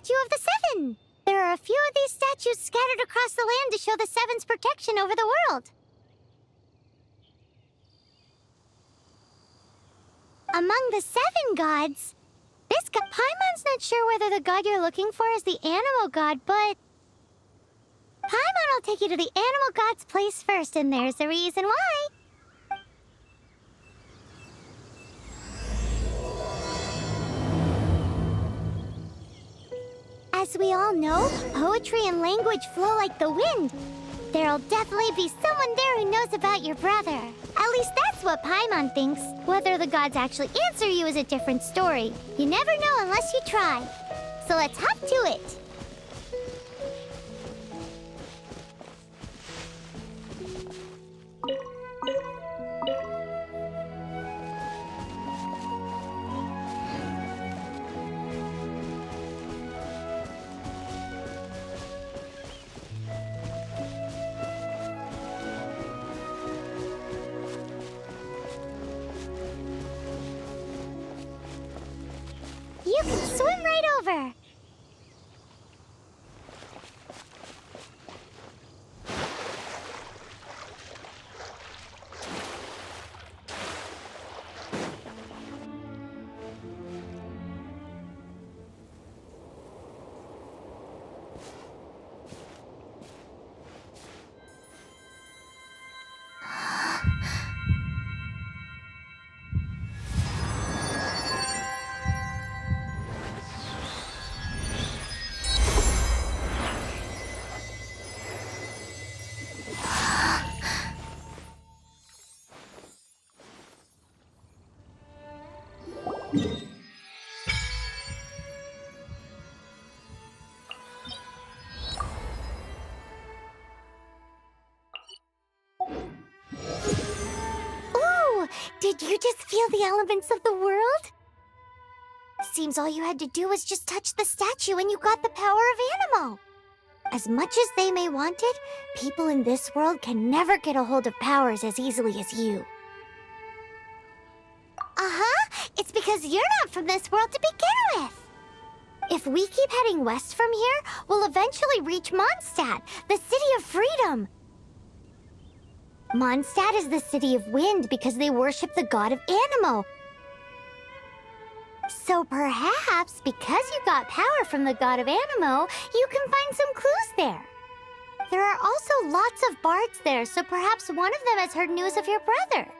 statue of the Seven. There are a few of these statues scattered across the land to show the Seven's protection over the world. Among the 7 gods, this guy, Paimon's not sure whether the god you're looking for is the animal god, but Paimon will take you to the animal god's place first, and there's the reason why. As we all know, poetry and language flow like the wind. There'll definitely be someone there who knows about your brother. At least that's what Paimon thinks. Whether the gods actually answer you is a different story. You never know unless you try. So let's hop to it. You can swim right over. Did you just feel the elements of the world? Seems all you had to do was just touch the statue and you got the power of Animo. As much as they may want it, people in this world can never get a hold of powers as easily as you. It's because you're not from this world to begin with. If we keep heading west from here, we'll eventually reach Mondstadt, the City of Freedom. Mondstadt is the city of wind because they worship the god of Animo. So perhaps, because you got power from the god of Animo, you can find some clues there. There are also lots of bards there, so perhaps one of them has heard news of your brother.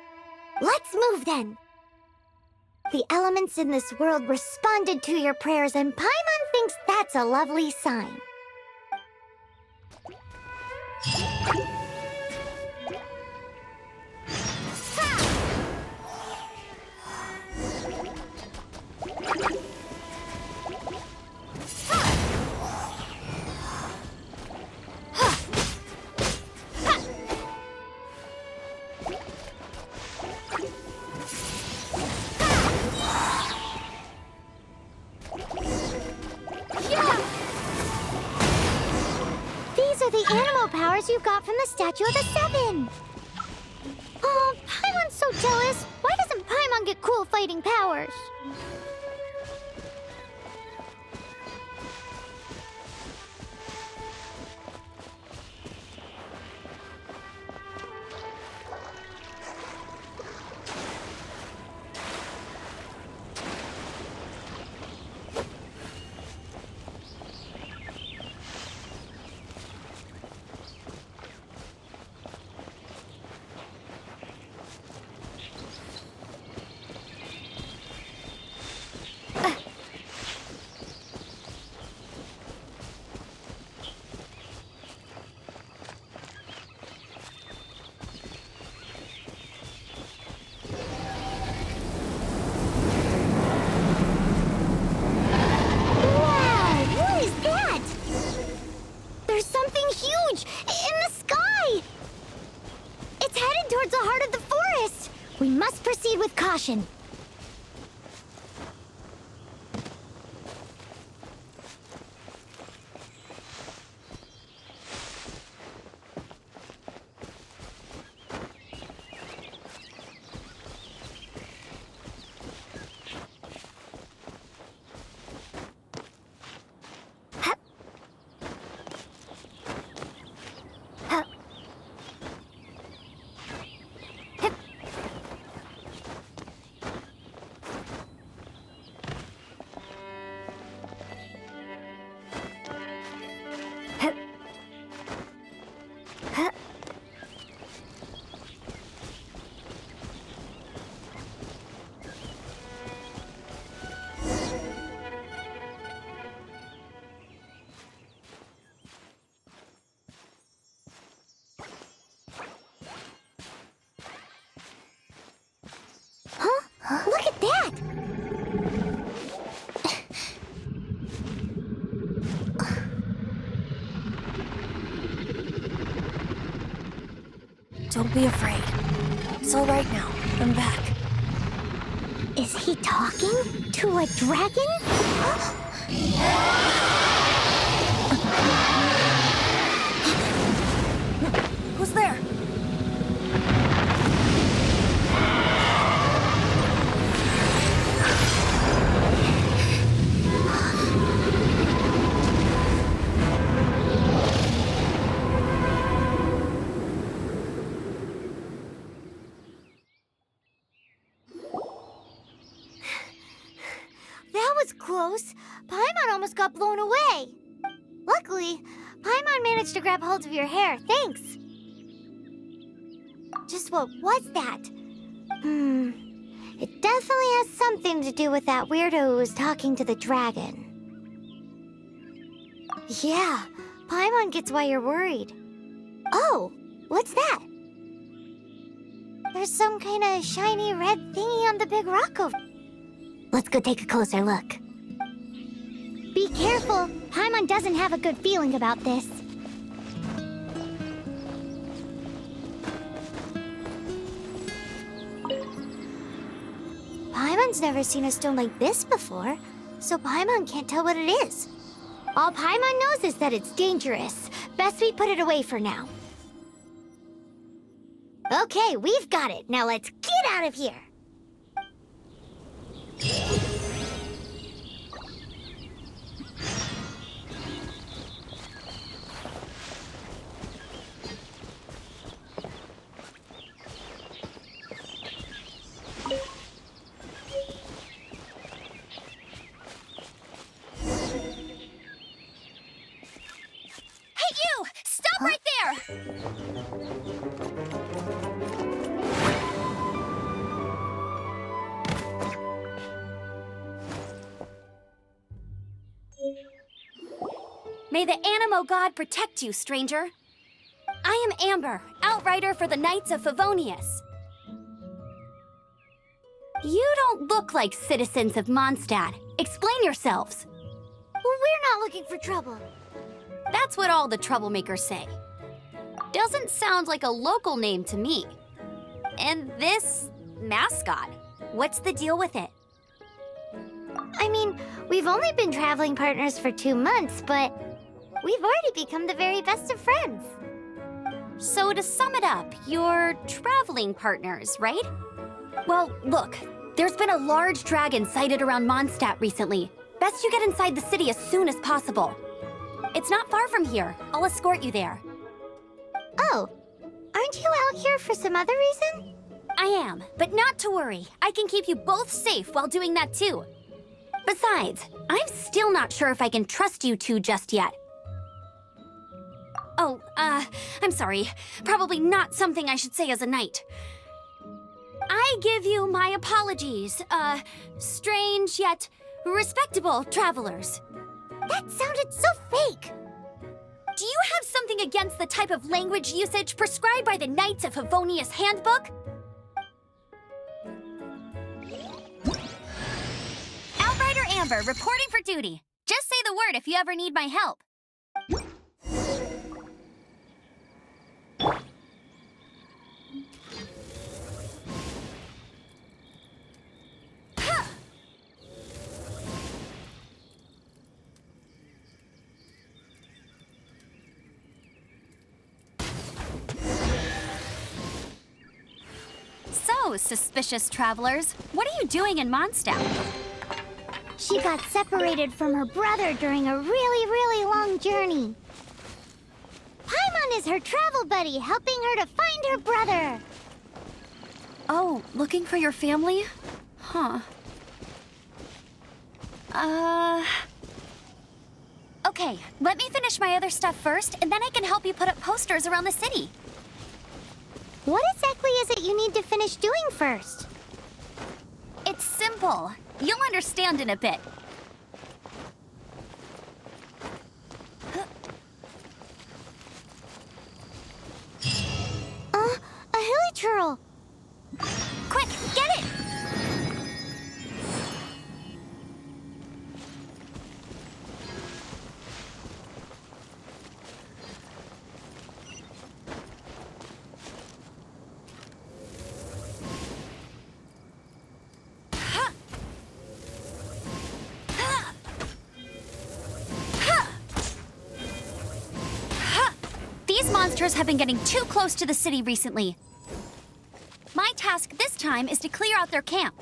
Let's move then. The elements in this world responded to your prayers, and Paimon thinks that's a lovely sign. These are the animal powers you got from the Statue of the Seven. Oh, Paimon's so jealous. Why doesn't Paimon get cool fighting powers? We must proceed with caution. Don't be afraid. It's all right now. I'm back. Is he talking to a dragon? Who's there? That was close. Paimon almost got blown away. Luckily, Paimon managed to grab hold of your hair. Thanks. Just what was that? It definitely has something to do with that weirdo who was talking to the dragon. Yeah, Paimon gets why you're worried. Oh, what's that? There's some kind of shiny red thingy on the big rock over. Let's go take a closer look. Be careful! Paimon doesn't have a good feeling about this. Paimon's never seen a stone like this before, so Paimon can't tell what it is. All Paimon knows is that it's dangerous. Best we put it away for now. Okay, we've got it. Now let's get out of here! Hey, you! Stop right there! May the Animo God protect you, stranger. I am Amber, outrider for the Knights of Favonius. You don't look like citizens of Mondstadt. Explain yourselves. Well, we're not looking for trouble. That's what all the troublemakers say. Doesn't sound like a local name to me. And this mascot, what's the deal with it? I mean, we've only been traveling partners for 2 months, but we've already become the very best of friends. So to sum it up, you're traveling partners, right? Well, look, there's been a large dragon sighted around Mondstadt recently. Best you get inside the city as soon as possible. It's not far from here. I'll escort you there. Oh, aren't you out here for some other reason? I am, but not to worry. I can keep you both safe while doing that too. Besides, I'm still not sure if I can trust you two just yet. Oh, I'm sorry. Probably not something I should say as a knight. I give you my apologies, strange yet respectable travelers. That sounded so fake! Do you have something against the type of language usage prescribed by the Knights of Favonius Handbook? Outrider Amber, reporting for duty. Just say the word if you ever need my help. So, suspicious travelers, what are you doing in Mondstadt? She got separated from her brother during a really long journey. Paimon is her travel buddy, helping her to find her brother. Oh, looking for your family? Huh. Okay, let me finish my other stuff first, and then I can help you put up posters around the city. What exactly is it you need to finish doing first? It's simple. You'll understand in a bit. A hilichurl. Quick, get it! creatures have been getting too close to the city recently. My task this time is to clear out their camp.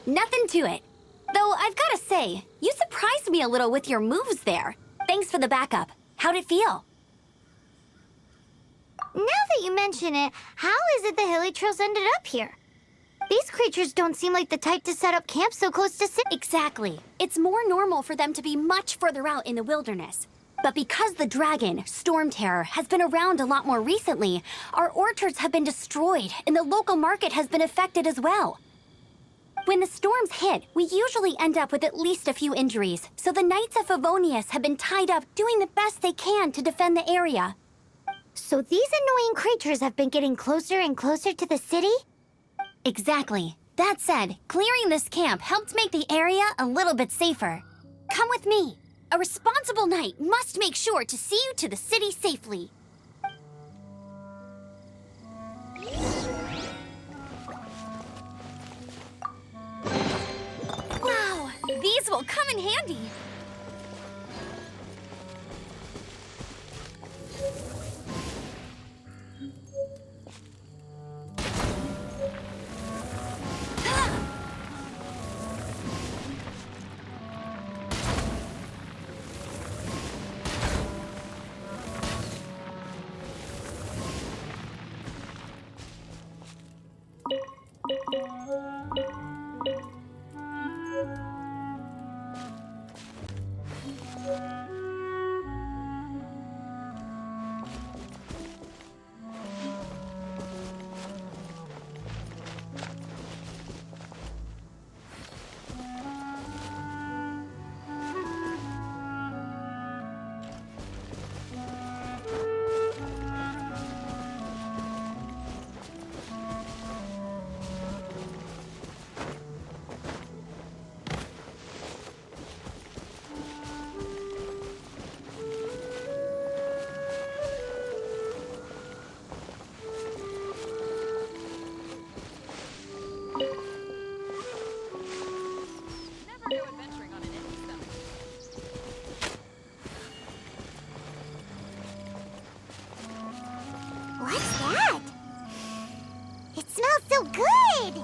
Nothing to it. Though I've gotta say, you surprised me a little with your moves there. Thanks for the backup. How'd it feel? Now that you mention it, how is it the Hilly Trails ended up here? These creatures don't seem like the type to set up camp so close to city. Exactly. It's more normal for them to be much further out in the wilderness. But because the dragon, Storm Terror, has been around a lot more recently, our orchards have been destroyed and the local market has been affected as well. When the storms hit, we usually end up with at least a few injuries, so the Knights of Favonius have been tied up doing the best they can to defend the area. So these annoying creatures have been getting closer and closer to the city? Exactly. That said, clearing this camp helped make the area a little bit safer. Come with me. A responsible knight must make sure to see you to the city safely. Wow, these will come in handy. What's that? It smells so good!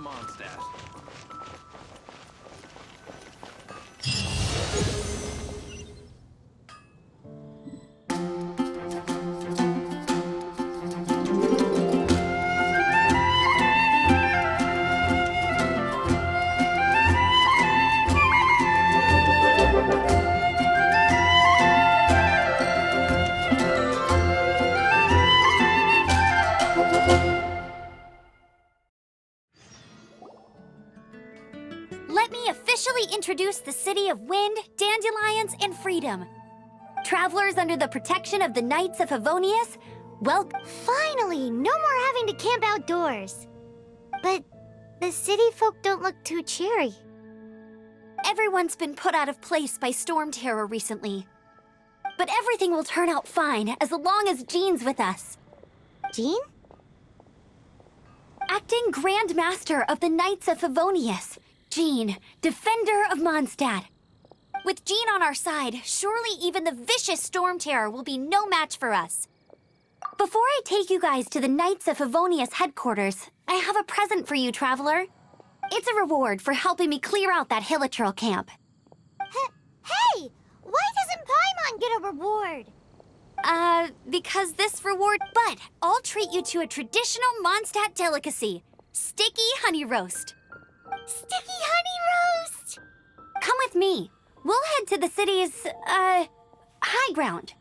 Mondstadt. Let me officially introduce the city of wind, dandelions, and freedom. Travelers under the protection of the Knights of Favonius, welcome. Finally, no more having to camp outdoors. But the city folk don't look too cheery. Everyone's been put out of place by storm terror recently. But everything will turn out fine as long as Jean's with us. Jean? Acting Grand Master of the Knights of Favonius, Jean, Defender of Mondstadt. With Jean on our side, surely even the vicious storm terror will be no match for us. Before I take you guys to the Knights of Favonius headquarters, I have a present for you, Traveler. It's a reward for helping me clear out that Hilitril camp. Hey! Why doesn't Paimon get a reward? Because this reward... But I'll treat you to a traditional Mondstadt delicacy, sticky honey roast. Sticky honey roast! Come with me. We'll head to the city's, high ground.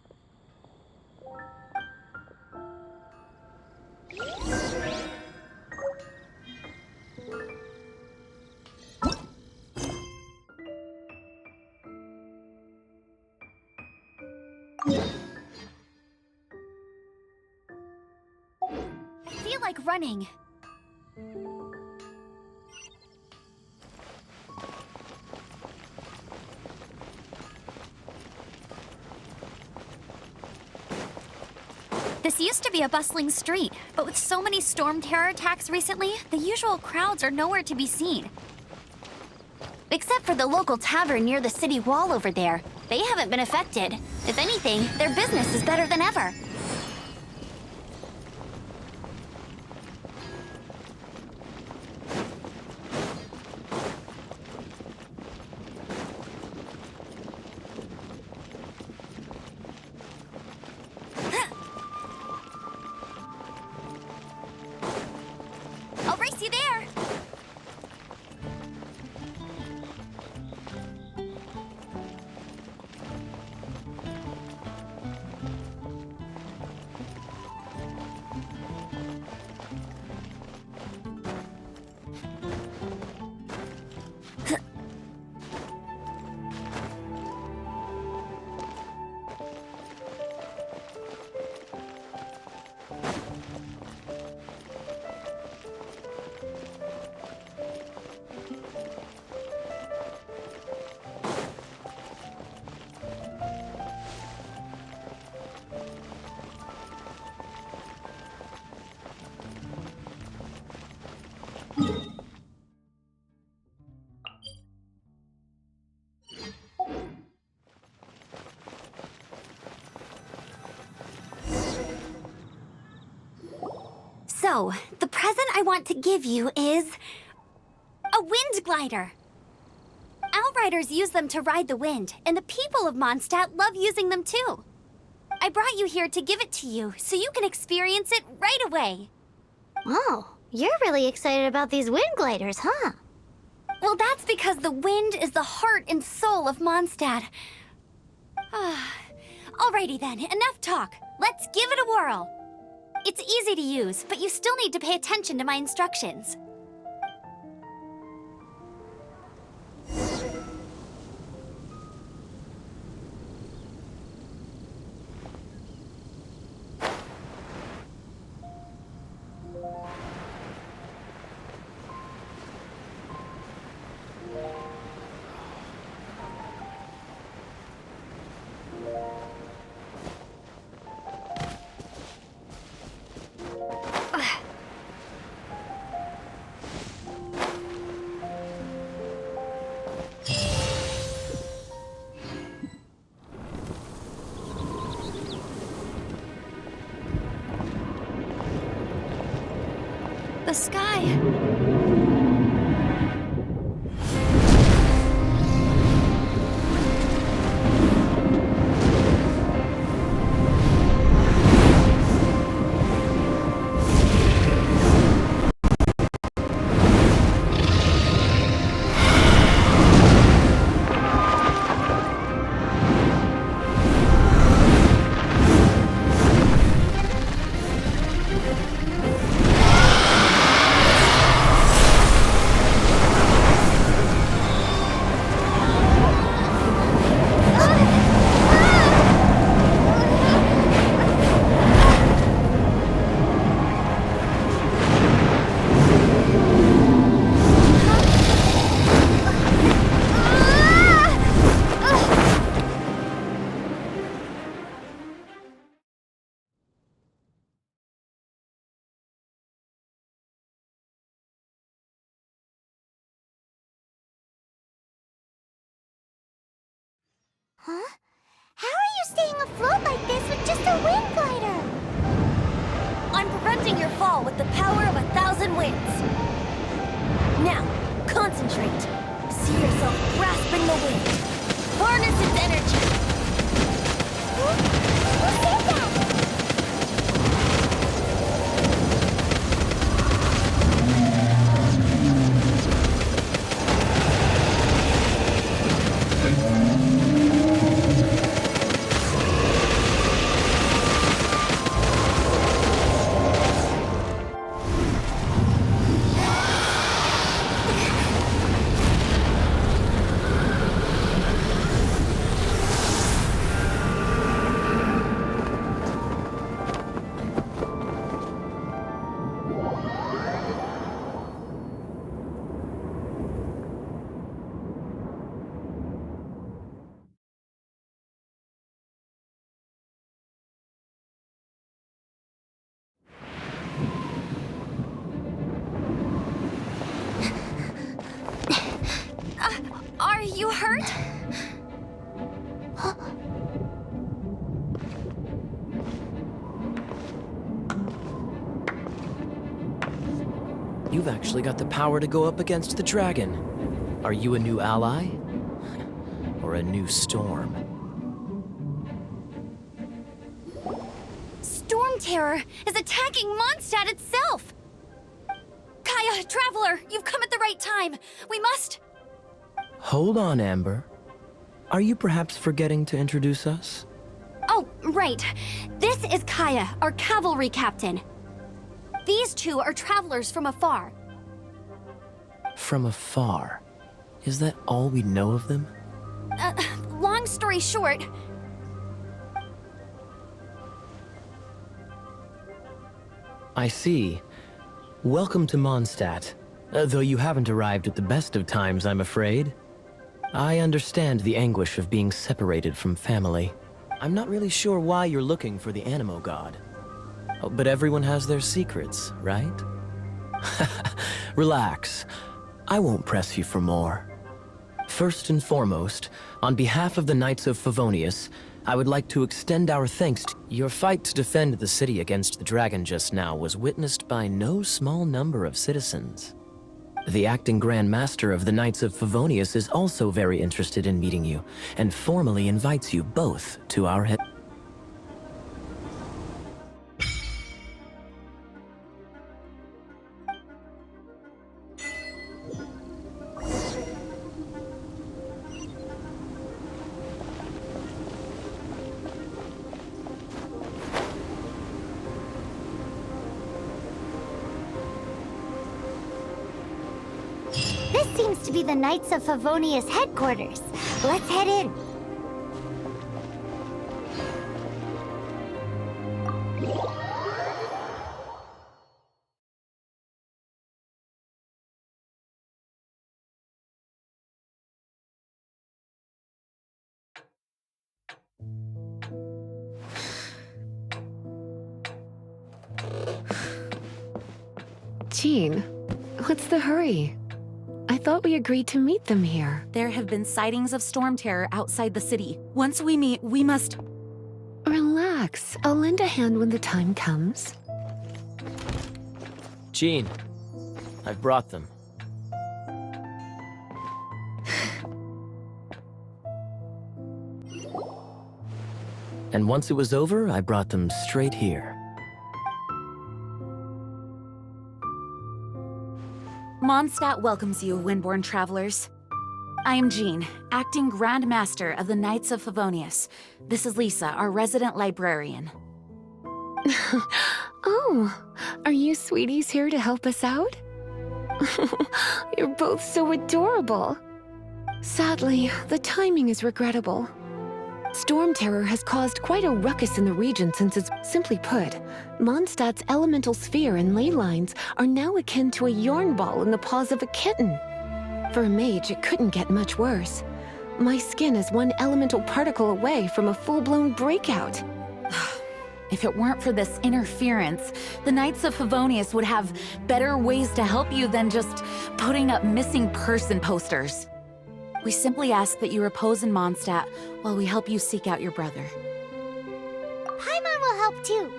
I feel like running. This used to be a bustling street, but with so many storm terror attacks recently, the usual crowds are nowhere to be seen. Except for the local tavern near the city wall over there. They haven't been affected. If anything, their business is better than ever. I'll race you there! So, the present I want to give you is... a wind glider. Outriders use them to ride the wind, and the people of Mondstadt love using them too. I brought you here to give it to you, so you can experience it right away. Oh, you're really excited about these wind gliders, huh? Well, that's because the wind is the heart and soul of Mondstadt. Alrighty then, enough talk. Let's give it a whirl. It's easy to use, but you still need to pay attention to my instructions. The sky. Huh? How are you staying afloat like this with just a wind glider? I'm preventing your fall with the power of 1,000 winds. Now, concentrate. See yourself grasping the wind. Harness its energy. Who said that? Are you hurt? You've actually got the power to go up against the dragon. Are you a new ally? Or a new storm? Storm Terror is attacking Mondstadt itself! Kaya, Traveler, you've come at the right time. We must... Hold on, Amber. Are you perhaps forgetting to introduce us? Oh, right. This is Kaya, our cavalry captain. These two are travelers from afar. From afar. Is that all we know of them? Long story short... I see. Welcome to Mondstadt. Though you haven't arrived at the best of times, I'm afraid. I understand the anguish of being separated from family. I'm not really sure why you're looking for the Animo God. Oh, but everyone has their secrets, right? Relax. I won't press you for more. First and foremost, on behalf of the Knights of Favonius, I would like to extend our thanks to your fight to defend the city against the dragon just now was witnessed by no small number of citizens. The acting Grand Master of the Knights of Favonius is also very interested in meeting you, and formally invites you both to our head. This seems to be the Knights of Favonius headquarters. Let's head in. Jean, what's the hurry? I thought we agreed to meet them here. There have been sightings of storm terror outside the city. Once we meet, we must... Relax. I'll lend a hand when the time comes. Jean, I've brought them. And once it was over, I brought them straight here. Mondstadt welcomes you, Windborn travelers. I am Jean, acting Grand Master of the Knights of Favonius. This is Lisa, our resident librarian. Oh, are you sweeties here to help us out? You're both so adorable. Sadly, the timing is regrettable. Storm Terror has caused quite a ruckus in the region since it's, simply put, Mondstadt's elemental sphere and ley lines are now akin to a yarn ball in the paws of a kitten. For a mage, it couldn't get much worse. My skin is one elemental particle away from a full-blown breakout. If it weren't for this interference, the Knights of Favonius would have better ways to help you than just putting up missing person posters. We simply ask that you repose in Mondstadt while we help you seek out your brother. Paimon will help too.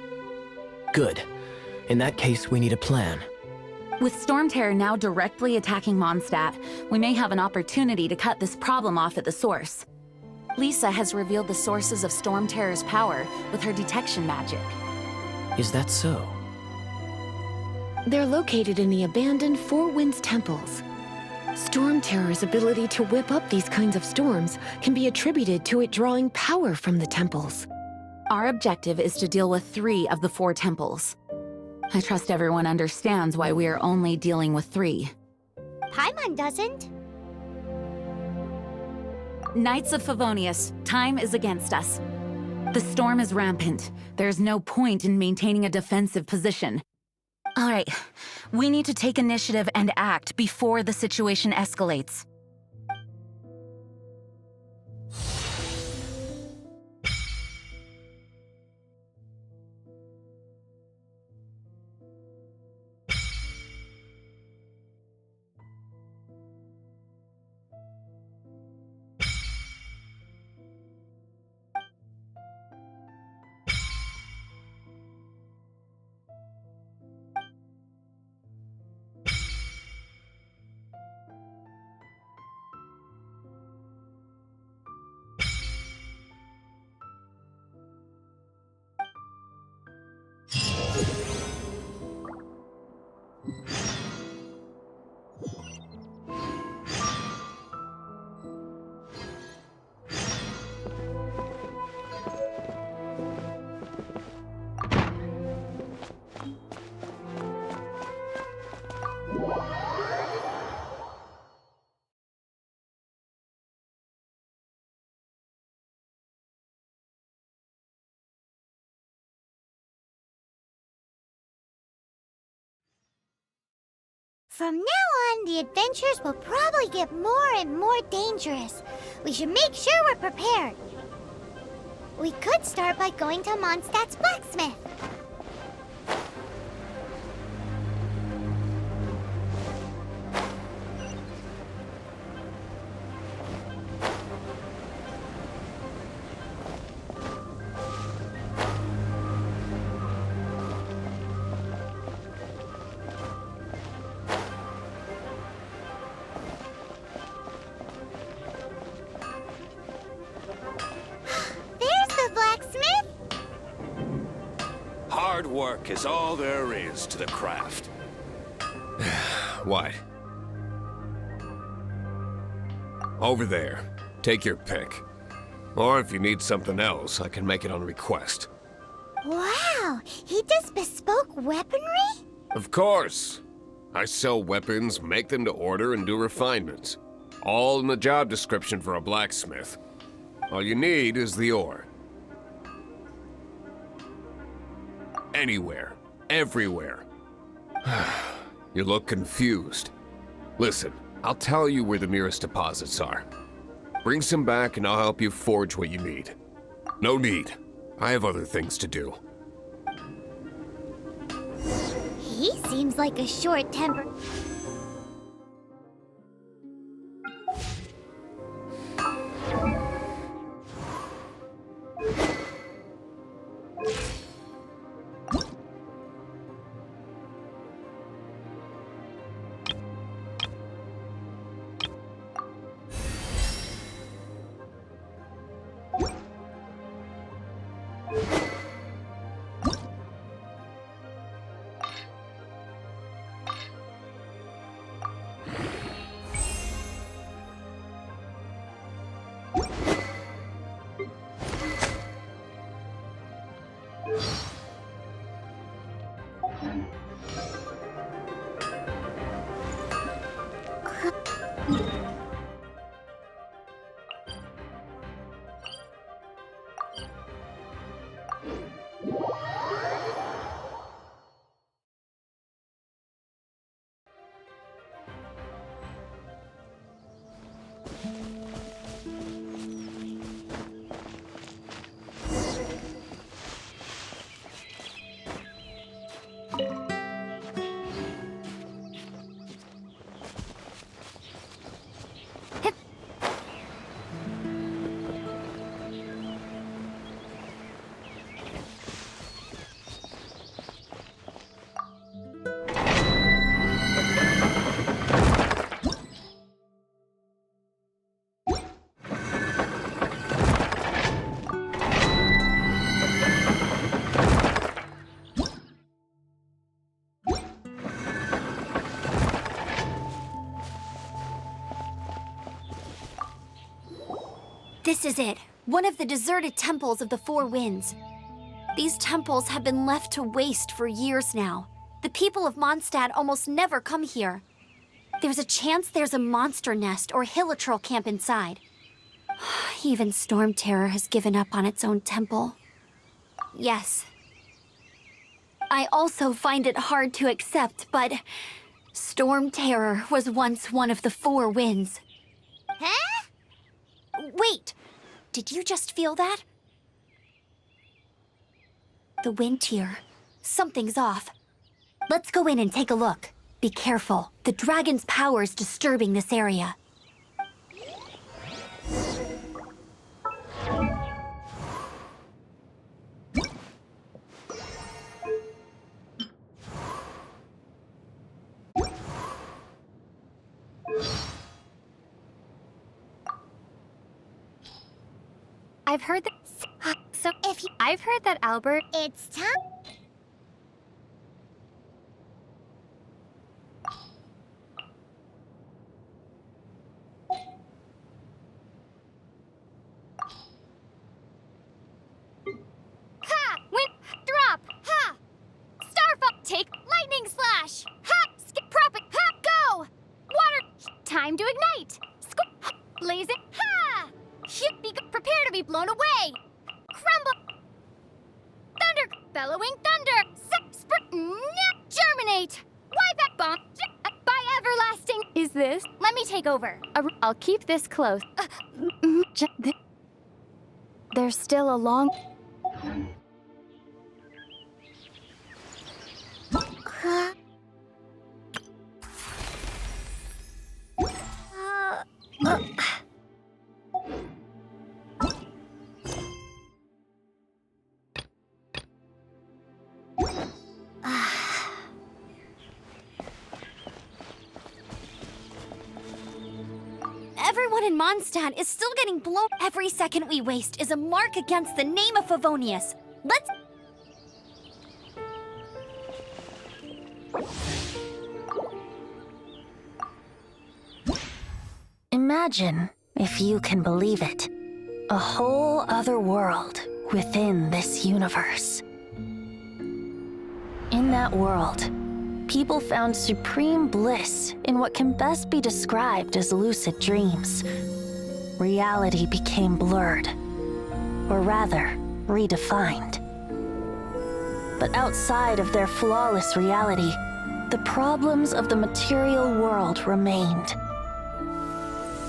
Good. In that case, we need a plan. With Storm Terror now directly attacking Mondstadt, we may have an opportunity to cut this problem off at the source. Lisa has revealed the sources of Storm Terror's power with her detection magic. Is that so? They're located in the abandoned Four Winds temples. Storm Terror's ability to whip up these kinds of storms can be attributed to it drawing power from the temples. Our objective is to deal with 3 of the 4 temples. I trust everyone understands why we are only dealing with 3. Paimon doesn't. Knights of Favonius, time is against us. The storm is rampant. There's no point in maintaining a defensive position. All right, we need to take initiative and act before the situation escalates. From now on, the adventures will probably get more and more dangerous. We should make sure we're prepared. We could start by going to Mondstadt's blacksmith. Hard work is all there is to the craft. What? Over there. Take your pick. Or if you need something else, I can make it on request. Wow, he does bespoke weaponry? Of course. I sell weapons, make them to order, and do refinements. All in the job description for a blacksmith. All you need is the ore. Anywhere. Everywhere. You look confused. Listen, I'll tell you where the nearest deposits are. Bring some back and I'll help you forge what you need. No need. I have other things to do. He seems like a short-tempered... This is it. One of the deserted temples of the Four Winds. These temples have been left to waste for years now. The people of Mondstadt almost never come here. There's a chance there's a monster nest or hilitrol camp inside. Even Storm Terror has given up on its own temple. Yes. I also find it hard to accept, but Storm Terror was once one of the Four Winds. Huh? Wait! Did you just feel that? The wind here. Something's off. Let's go in and take a look. Be careful. The dragon's power's disturbing this area. I've heard that. So if you, I've heard that Albert. It's time. Ha! Wind drop! Ha! Starfall! Take lightning slash! Ha! Skip profit! Ha! Go! Water! Time to ignite! Blaze it! Ha! Be prepare to be blown away! Crumble! Thunder! Bellowing thunder! Germinate! Wipe that bomb! By everlasting! Is this? Let me take over. I'll keep this close. There's still a long... Everyone in Mondstadt is still getting blown. Every second we waste is a mark against the name of Favonius. Let's... Imagine, if you can believe it, a whole other world within this universe. In that world, people found supreme bliss in what can best be described as lucid dreams. Reality became blurred, or rather, redefined. But outside of their flawless reality, the problems of the material world remained.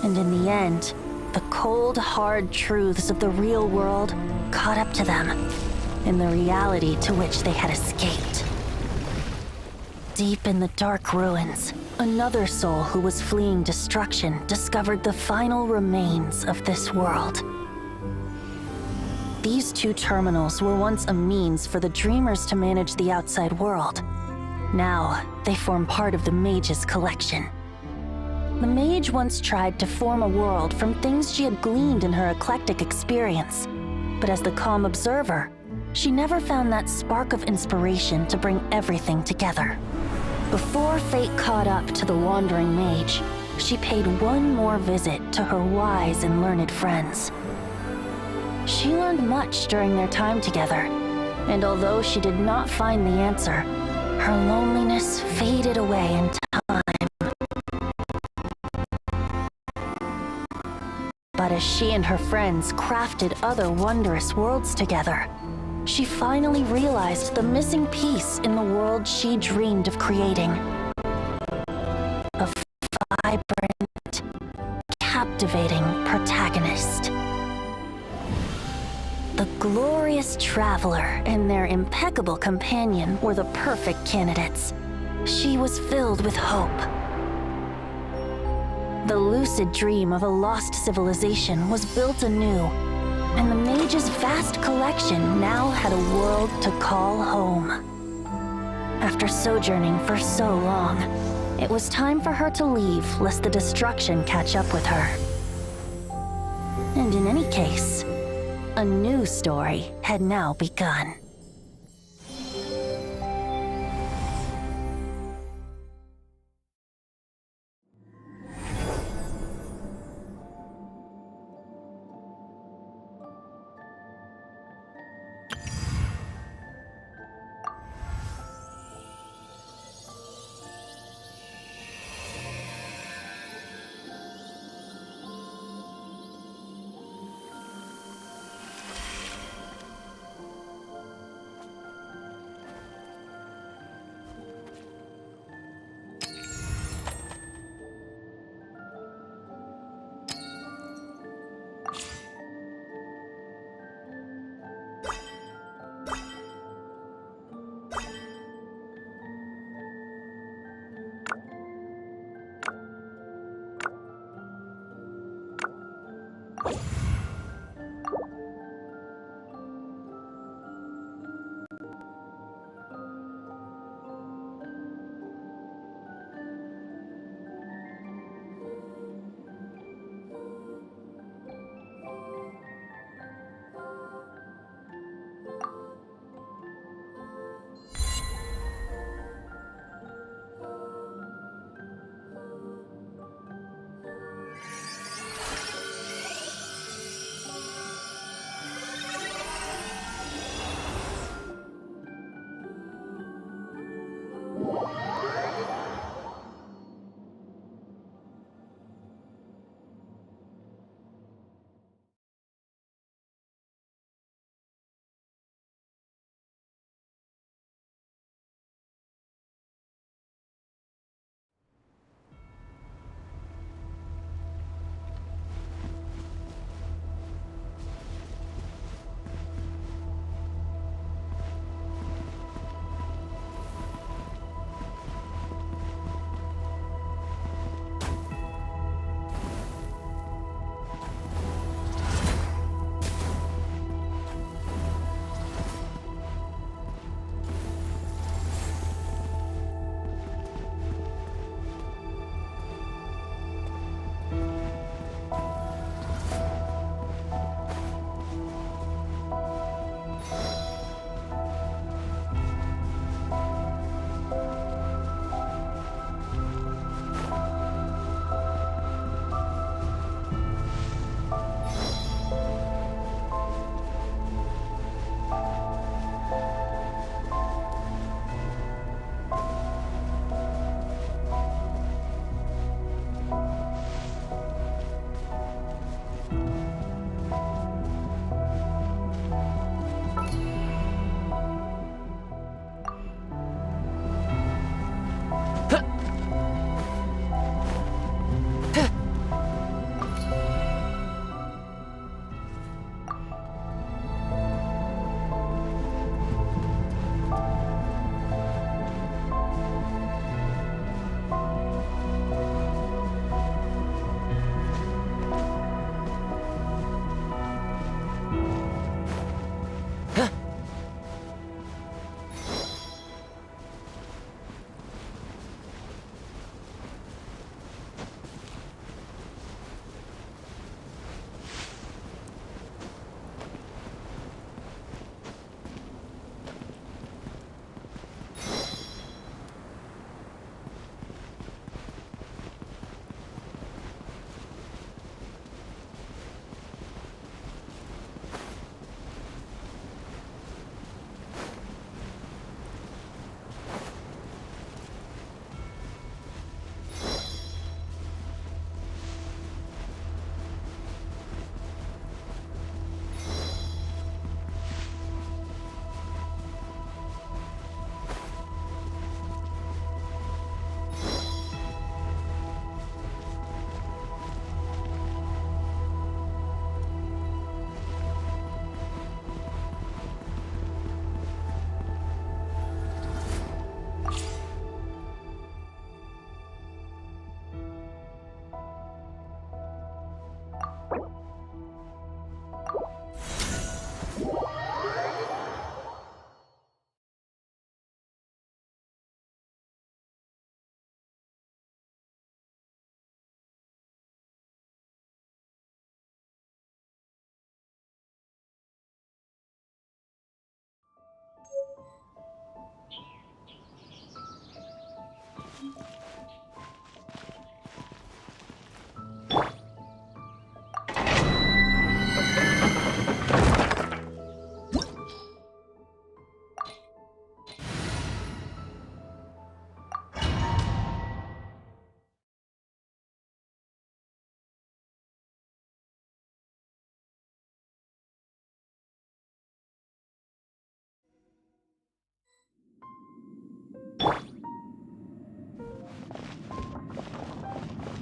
And in the end, the cold, hard truths of the real world caught up to them in the reality to which they had escaped. Deep in the dark ruins, another soul who was fleeing destruction discovered the final remains of this world. These two terminals were once a means for the dreamers to manage the outside world. Now, they form part of the mage's collection. The mage once tried to form a world from things she had gleaned in her eclectic experience, but as the calm observer, she never found that spark of inspiration to bring everything together. Before fate caught up to the wandering mage, she paid one more visit to her wise and learned friends. She learned much during their time together, and although she did not find the answer, her loneliness faded away in time. But as she and her friends crafted other wondrous worlds together, she finally realized the missing piece in the world she dreamed of creating. A vibrant, captivating protagonist. The glorious traveler and their impeccable companion were the perfect candidates. She was filled with hope. The lucid dream of a lost civilization was built anew, and the mage's vast collection now had a world to call home. After sojourning for so long, it was time for her to leave lest the destruction catch up with her. And in any case, a new story had now begun.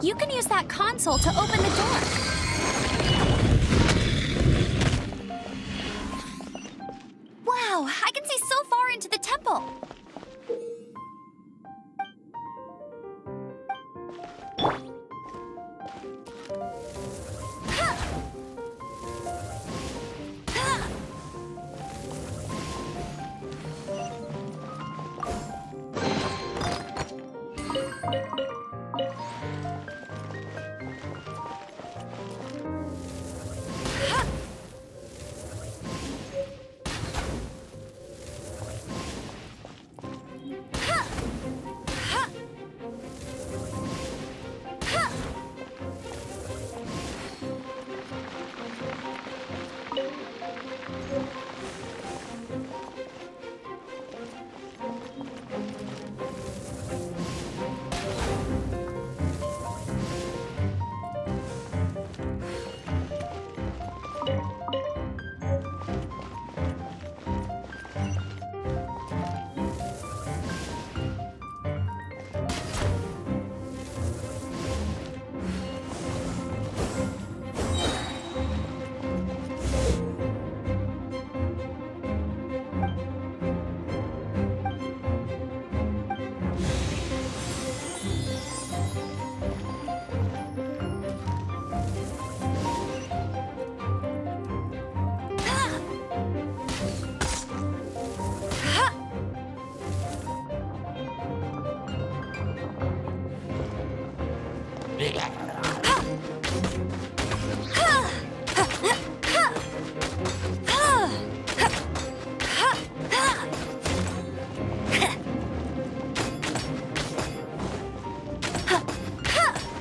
You can use that console to open the door. Wow, I can see so far into the temple.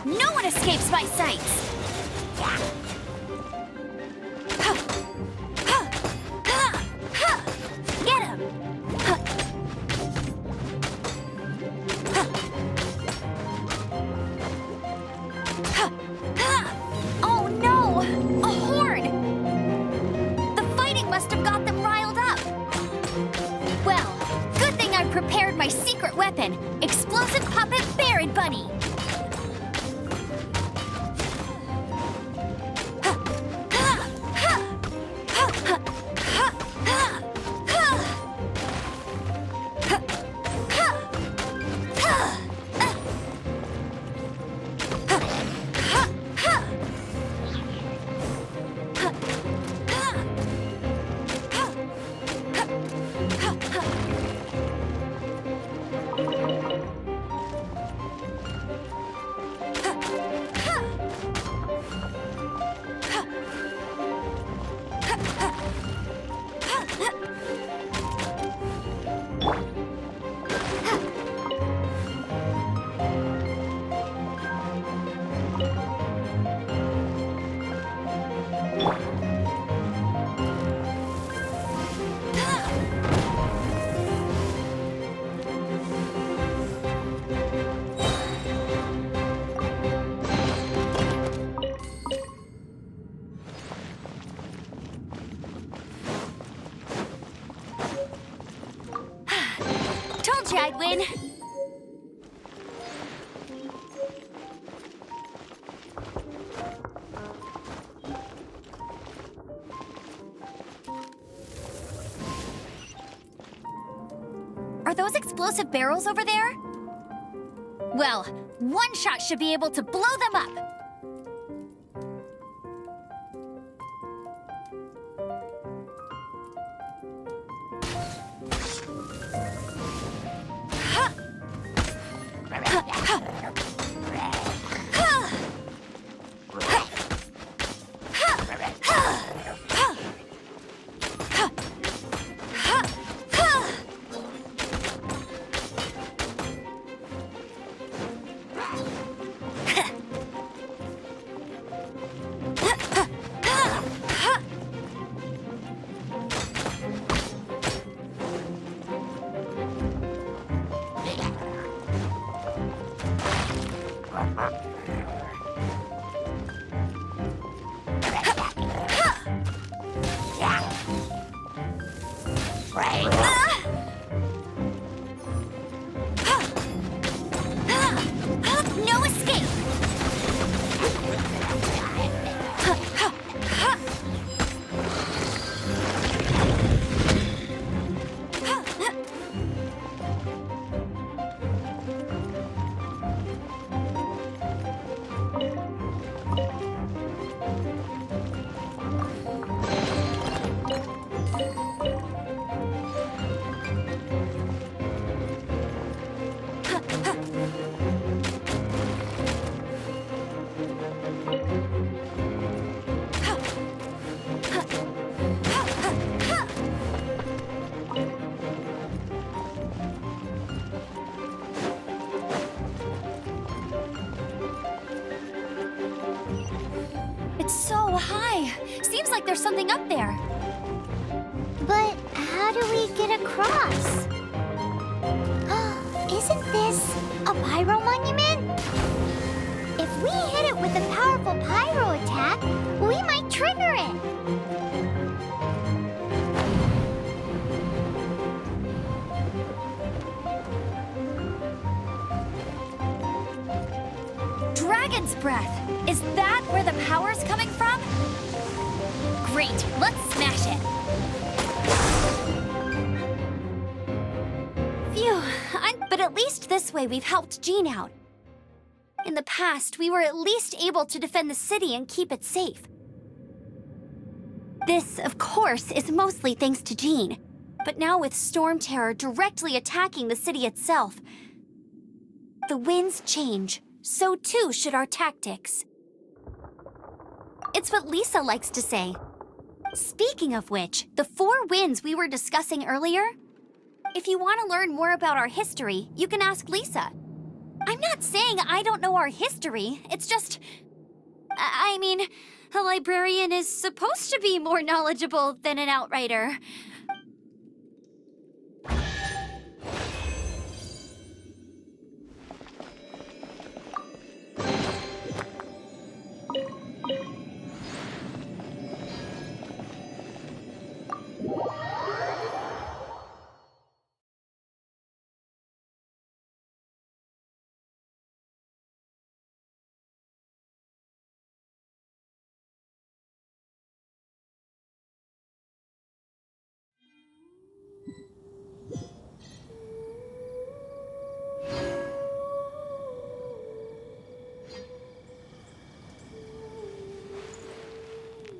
No one escapes my sights! Get him! Oh no! A horde! The fighting must have got them riled up. Well, good thing I prepared my secret weapon, explosive puppet Barrett Bunny. Told you I'd win. Are those explosive barrels over there? Well, one shot should be able to blow them up. So high. Seems like there's something up there. But how do we get across? Isn't this a pyro monument? If we hit it with a powerful pyro attack, we might trigger it. Dragon's breath. Is that where the power's coming from? Great, let's smash it. Phew, but at least this way we've helped Jean out. In the past, we were at least able to defend the city and keep it safe. This, of course, is mostly thanks to Jean. But now with Storm Terror directly attacking the city itself, the winds change. So too should our tactics. It's what Lisa likes to say. Speaking of which, the 4 winds we were discussing earlier, if you want to learn more about our history, you can ask Lisa. I'm not saying I don't know our history, it's just... I mean, a librarian is supposed to be more knowledgeable than an outrider.